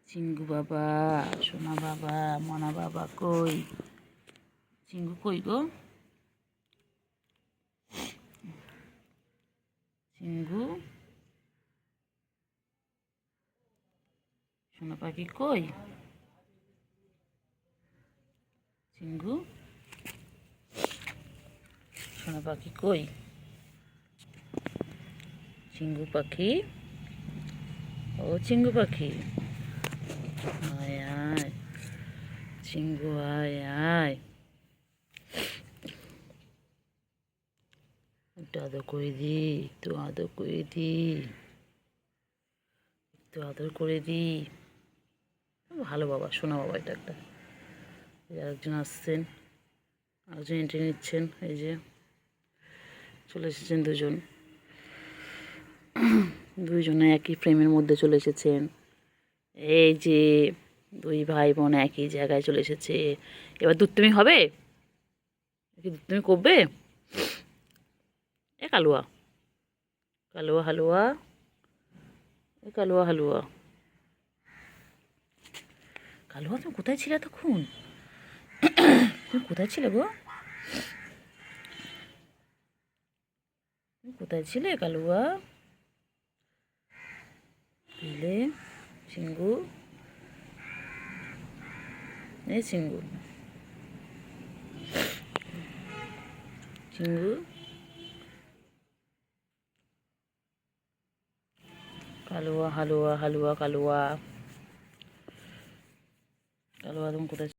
চিঙ্গু বাবা, সোনা বাবা, মনা বাবা কই? চিঙ্গু কই গো? চিঙ্গু, সোনা পাখি কই? চিঙ্গু, সোনা পাখি কই? চিঙ্গু পাখি, ও চিঙ্গু পাখি, আয় আয়, চিঙ্গু আয় আয়, একটু আদর করে দি, একটু আদর করে দি, একটু আদর করে দি। ভালো বাবা, সোনা বাবা, এটা একটা। আরেকজন আসছেন, আরেকজন এন্ট্রি নিচ্ছেন। এই যে চলে এসেছেন দুইজনে একই ফ্রেমের মধ্যে চলে এসেছেন। এই যে দুই ভাই বোন একই জায়গায় চলে এসেছে। এবার দুধ হবে, দুধ তুমি করবে? এ কালুয়া, কালুয়া হালুয়া, এ কালুয়া হালুয়া, কালুয়া তুমি কোথায় ছিলে তখন? তুমি কোথায় ছিলে গো? তুমি কোথায় ছিলে কালুয়া? দিলে চিঙ্গু, এই চিঙ্গু, চিঙ্গু, কালুয়া হালুয়া, হালুয়া কালুয়া, কালুয়া তুমি কোথায়?